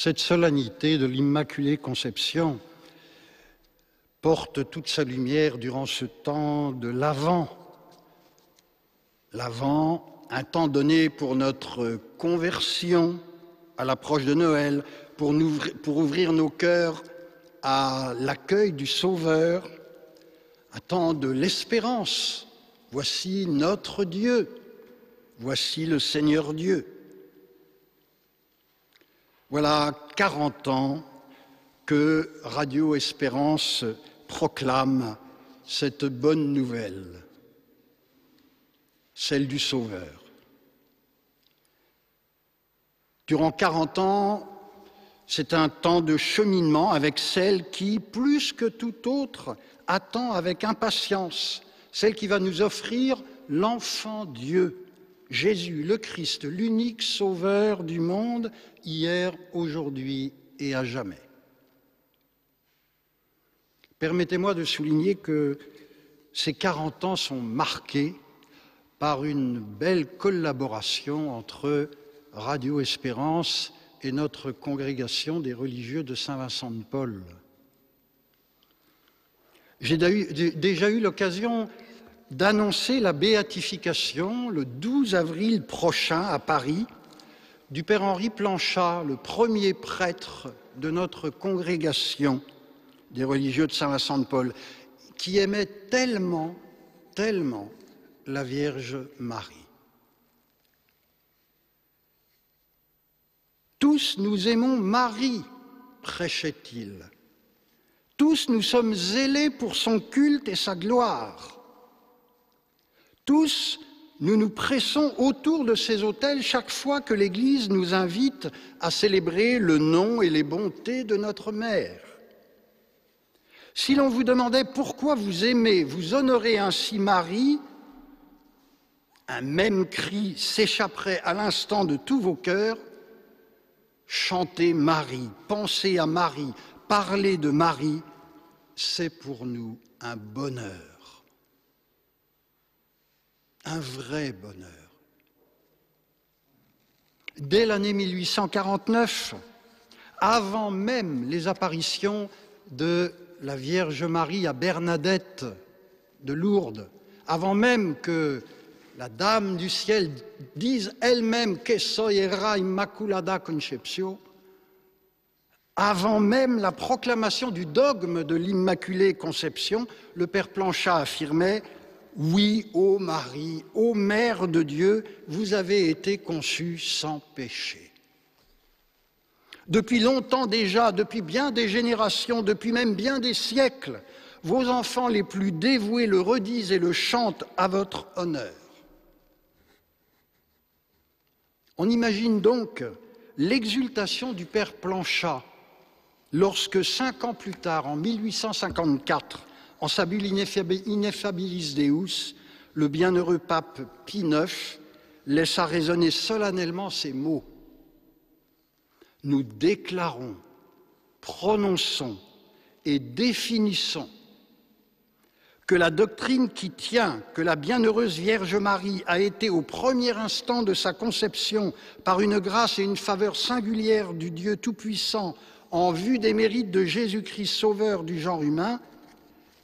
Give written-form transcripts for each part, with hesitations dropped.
Cette solennité de l'Immaculée Conception porte toute sa lumière durant ce temps de l'Avent. L'Avent, un temps donné pour notre conversion à l'approche de Noël, pour ouvrir nos cœurs à l'accueil du Sauveur, un temps de l'espérance. Voici notre Dieu, voici le Seigneur Dieu. Voilà 40 ans que Radio Espérance proclame cette bonne nouvelle, celle du Sauveur. Durant 40 ans, c'est un temps de cheminement avec celle qui, plus que tout autre, attend avec impatience, celle qui va nous offrir l'enfant Dieu, Jésus, le Christ, l'unique Sauveur du monde, hier, aujourd'hui et à jamais. Permettez-moi de souligner que ces 40 ans sont marqués par une belle collaboration entre Radio Espérance et notre congrégation des religieux de Saint-Vincent-de-Paul. J'ai déjà eu l'occasion d'annoncer la béatification le 12 avril prochain à Paris du Père Henri Planchat, le premier prêtre de notre congrégation des religieux de Saint-Vincent-de-Paul, qui aimait tellement, tellement la Vierge Marie. Tous nous aimons Marie, prêchait-il. Tous nous sommes zélés pour son culte et sa gloire. Tous nous nous pressons autour de ces autels chaque fois que l'Église nous invite à célébrer le nom et les bontés de notre Mère. Si l'on vous demandait pourquoi vous aimez, vous honorez ainsi Marie, un même cri s'échapperait à l'instant de tous vos cœurs. Chanter Marie, penser à Marie, parler de Marie, c'est pour nous un bonheur, un vrai bonheur. Dès l'année 1849, avant même les apparitions de la Vierge Marie à Bernadette de Lourdes, avant même que la Dame du Ciel dise elle-même « Que soyera Immaculada Conceptio », avant même la proclamation du dogme de l'Immaculée Conception, le Père Planchat affirmait « Oui, ô Marie, ô Mère de Dieu, vous avez été conçue sans péché ». Depuis longtemps déjà, depuis bien des générations, depuis même bien des siècles, vos enfants les plus dévoués le redisent et le chantent à votre honneur. On imagine donc l'exultation du Père Planchat lorsque 5 ans plus tard, en 1854, en Sabul Ineffabilis Deus, le bienheureux pape Pie IX laissa résonner solennellement ces mots. Nous déclarons, prononçons et définissons que la doctrine qui tient que la bienheureuse Vierge Marie a été au premier instant de sa conception par une grâce et une faveur singulière du Dieu Tout-Puissant en vue des mérites de Jésus-Christ sauveur du genre humain,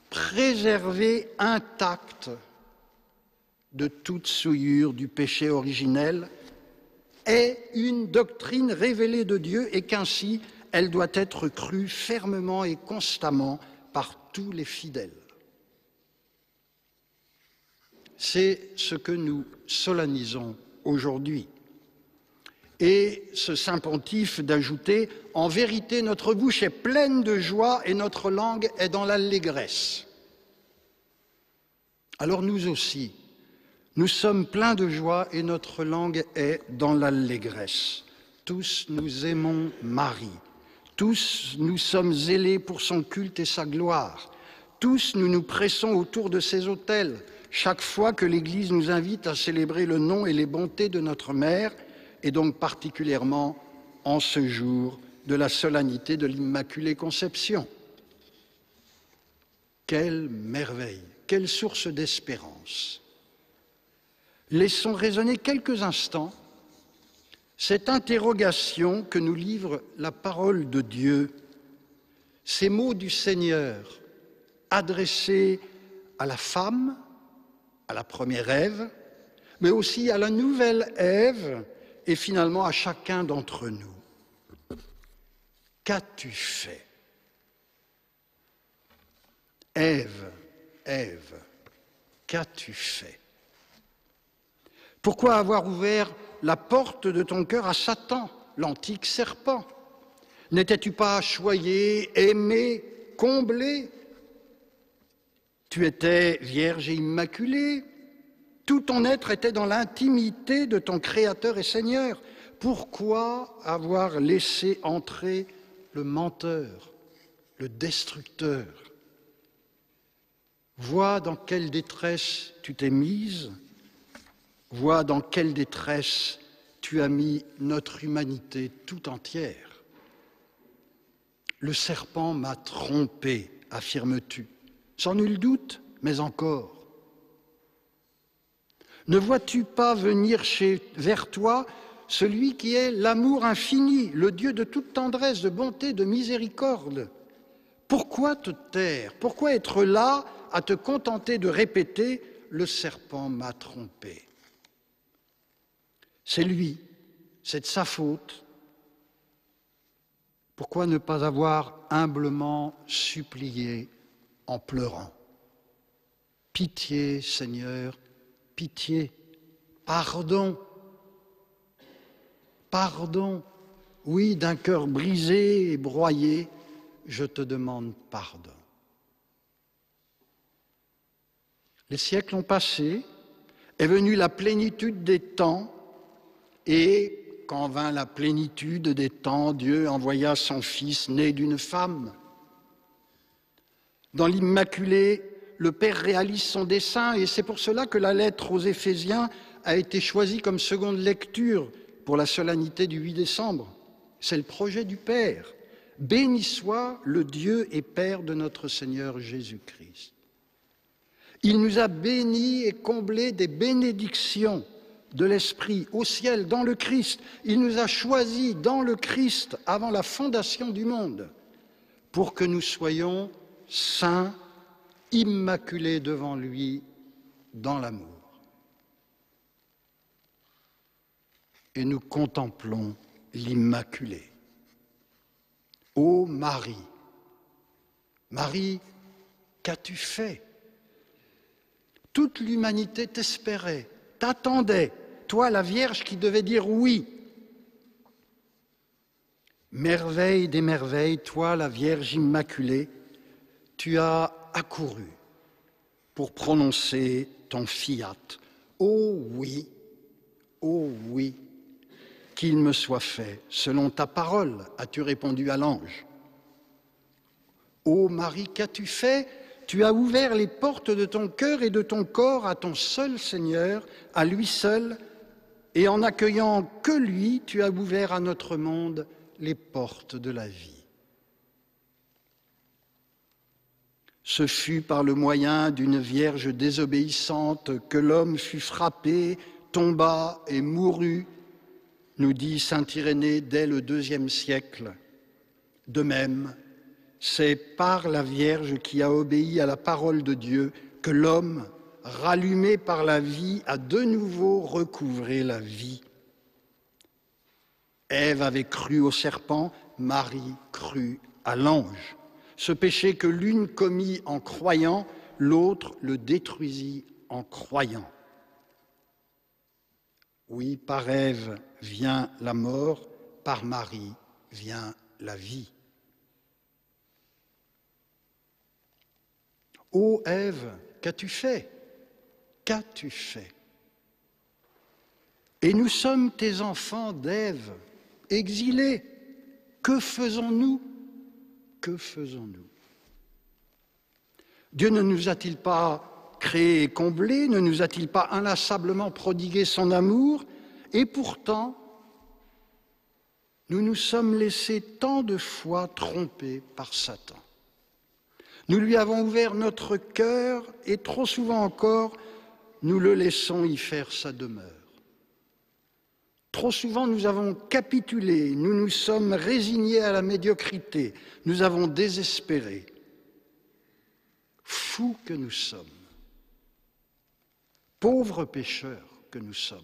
préservée intacte de toute souillure du péché originel, est une doctrine révélée de Dieu et qu'ainsi elle doit être crue fermement et constamment par tous les fidèles. C'est ce que nous solennisons aujourd'hui. Et ce Saint Pontife d'ajouter « En vérité, notre bouche est pleine de joie et notre langue est dans l'allégresse. » Alors nous aussi, nous sommes pleins de joie et notre langue est dans l'allégresse. Tous nous aimons Marie. Tous nous sommes zélés pour son culte et sa gloire. Tous nous nous pressons autour de ses autels chaque fois que l'Église nous invite à célébrer le nom et les bontés de notre Mère, et donc particulièrement en ce jour de la solennité de l'Immaculée Conception. Quelle merveille, quelle source d'espérance. Laissons résonner quelques instants Cette interrogation que nous livre la parole de Dieu, ces mots du Seigneur adressés à la femme, à la première Ève, mais aussi à la nouvelle Ève et finalement à chacun d'entre nous. Qu'as-tu fait? Ève, Ève, qu'as-tu fait? Pourquoi avoir ouvert la porte de ton cœur à Satan, l'antique serpent? N'étais-tu pas choyé, aimé, comblé? Tu étais vierge et immaculée. Tout ton être était dans l'intimité de ton Créateur et Seigneur. Pourquoi avoir laissé entrer le menteur, le destructeur? Vois dans quelle détresse tu t'es mise. Vois dans quelle détresse tu as mis notre humanité tout entière. Le serpent m'a trompé, affirmes-tu. Sans nul doute, mais encore. Ne vois-tu pas venir vers toi celui qui est l'amour infini, le Dieu de toute tendresse, de bonté, de miséricorde? Pourquoi te taire? Pourquoi être là à te contenter de répéter « le serpent m'a trompé » ? C'est lui, c'est de sa faute. Pourquoi ne pas avoir humblement supplié en pleurant? Pitié, Seigneur, pitié, pardon, pardon. Oui, d'un cœur brisé et broyé, je te demande pardon. Les siècles ont passé, est venue la plénitude des temps, et quand vint la plénitude des temps, Dieu envoya son Fils né d'une femme. Dans l'Immaculée, le Père réalise son dessein, et c'est pour cela que la lettre aux Éphésiens a été choisie comme seconde lecture pour la solennité du 8 décembre. C'est le projet du Père. Béni soit le Dieu et Père de notre Seigneur Jésus-Christ. Il nous a bénis et comblés des bénédictions de l'Esprit au ciel, dans le Christ. Il nous a choisis dans le Christ avant la fondation du monde pour que nous soyons saints, immaculés devant lui dans l'amour. Et nous contemplons l'Immaculée. Ô Marie, Marie, qu'as-tu fait? Toute l'humanité t'espérait, t'attendait, toi la Vierge qui devait dire oui. Merveille des merveilles, toi la Vierge Immaculée, tu as accouru pour prononcer ton fiat. Oh oui, qu'il me soit fait, selon ta parole, as-tu répondu à l'ange. Ô Marie, qu'as-tu fait? Tu as ouvert les portes de ton cœur et de ton corps à ton seul Seigneur, à lui seul, et en n'accueillant que lui, tu as ouvert à notre monde les portes de la vie. Ce fut par le moyen d'une Vierge désobéissante que l'homme fut frappé, tomba et mourut, nous dit saint Irénée dès le IIe siècle. De même, c'est par la Vierge qui a obéi à la parole de Dieu que l'homme, rallumé par la vie, a de nouveau recouvré la vie. Ève avait cru au serpent, Marie crut à l'ange. Ce péché que l'une commit en croyant, l'autre le détruisit en croyant. Oui, par Ève vient la mort, par Marie vient la vie. Ô Ève, qu'as-tu fait? Qu'as-tu fait? Et nous sommes tes enfants d'Ève, exilés. Que faisons-nous? Que faisons-nous? Dieu ne nous a-t-il pas créés et comblés? Ne nous a-t-il pas inlassablement prodigué son amour? Et pourtant, nous nous sommes laissés tant de fois tromper par Satan. Nous lui avons ouvert notre cœur et trop souvent encore, nous le laissons y faire sa demeure. Trop souvent, nous avons capitulé, nous nous sommes résignés à la médiocrité, nous avons désespéré. Fous que nous sommes, pauvres pécheurs que nous sommes.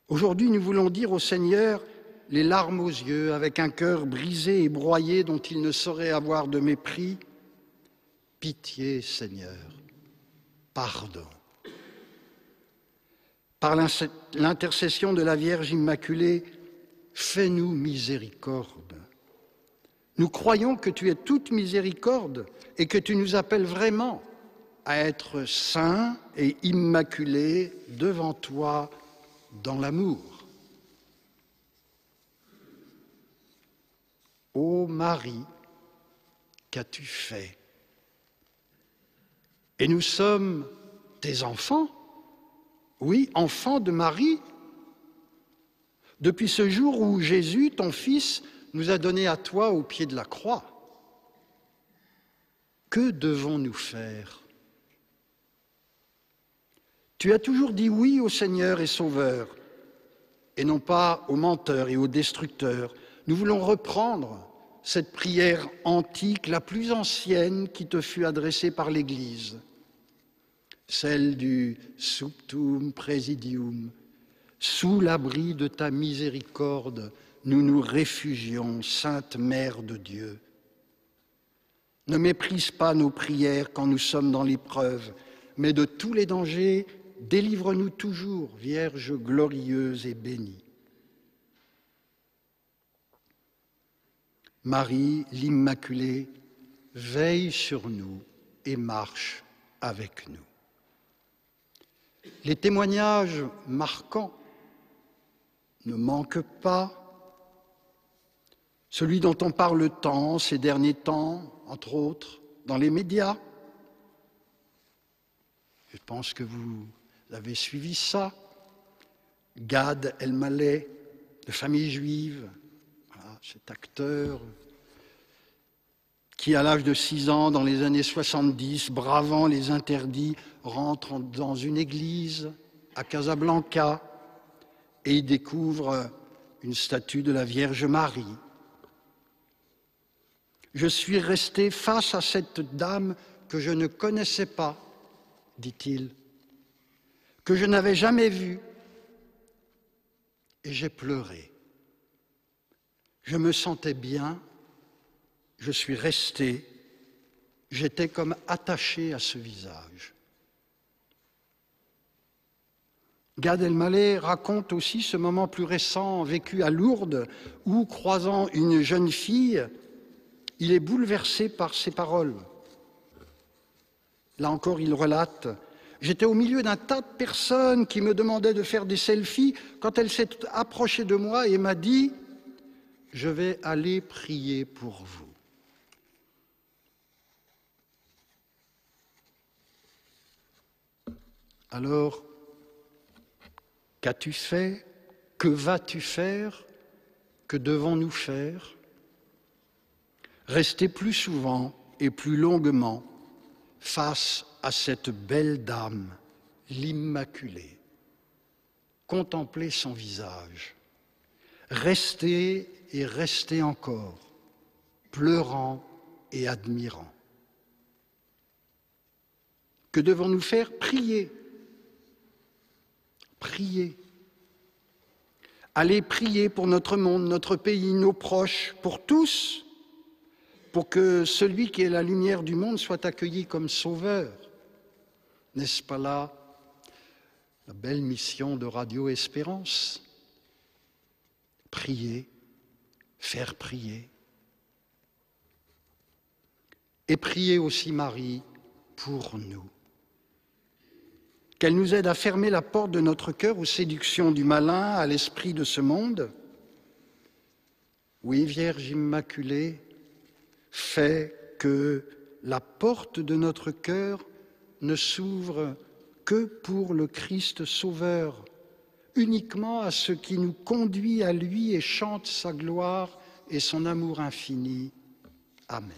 Aujourd'hui, nous voulons dire au Seigneur, les larmes aux yeux, avec un cœur brisé et broyé dont il ne saurait avoir de mépris, pitié, Seigneur, pardon. Par l'intercession de la Vierge Immaculée, fais-nous miséricorde. Nous croyons que tu es toute miséricorde et que tu nous appelles vraiment à être saints et immaculés devant toi dans l'amour. Ô Marie, qu'as-tu fait? Et nous sommes tes enfants. Oui, enfant de Marie, depuis ce jour où Jésus, ton Fils, nous a donné à toi au pied de la croix. Que devons-nous faire? Tu as toujours dit oui au Seigneur et Sauveur, et non pas aux menteurs et aux destructeurs. Nous voulons reprendre cette prière antique, la plus ancienne qui te fut adressée par l'Église. Celle du Sumptuum Praesidium. Sous l'abri de ta miséricorde, nous nous réfugions, Sainte Mère de Dieu. Ne méprise pas nos prières quand nous sommes dans l'épreuve, mais de tous les dangers, délivre-nous toujours, Vierge glorieuse et bénie. Marie, l'Immaculée, veille sur nous et marche avec nous. Les témoignages marquants ne manquent pas. Celui dont on parle tant ces derniers temps, entre autres, dans les médias. Je pense que vous avez suivi ça. Gad Elmaleh, de famille juive, voilà, cet acteur qui, à l'âge de 6 ans, dans les années 70, bravant les interdits, rentre dans une église à Casablanca et y découvre une statue de la Vierge Marie. Je suis resté face à cette dame que je ne connaissais pas, dit-il, que je n'avais jamais vue, et j'ai pleuré. Je me sentais bien, je suis resté, j'étais comme attaché à ce visage. Gad Elmaleh raconte aussi ce moment plus récent vécu à Lourdes où, croisant une jeune fille, il est bouleversé par ses paroles. Là encore, il relate « J'étais au milieu d'un tas de personnes qui me demandaient de faire des selfies quand elle s'est approchée de moi et m'a dit « Je vais aller prier pour vous ». Alors, qu'as-tu fait? Que vas-tu faire? Que devons-nous faire? Rester plus souvent et plus longuement face à cette belle dame, l'Immaculée. Contempler son visage. Rester et rester encore, pleurant et admirant. Que devons-nous faire? Prier. Prier. Aller prier pour notre monde, notre pays, nos proches, pour tous, pour que celui qui est la lumière du monde soit accueilli comme sauveur. N'est-ce pas là la belle mission de Radio Espérance? Prier, faire prier. Et prier aussi Marie pour nous. Qu'elle nous aide à fermer la porte de notre cœur aux séductions du malin, à l'esprit de ce monde. Oui, Vierge Immaculée, fais que la porte de notre cœur ne s'ouvre que pour le Christ Sauveur, uniquement à ce qui nous conduit à lui et chante sa gloire et son amour infini. Amen.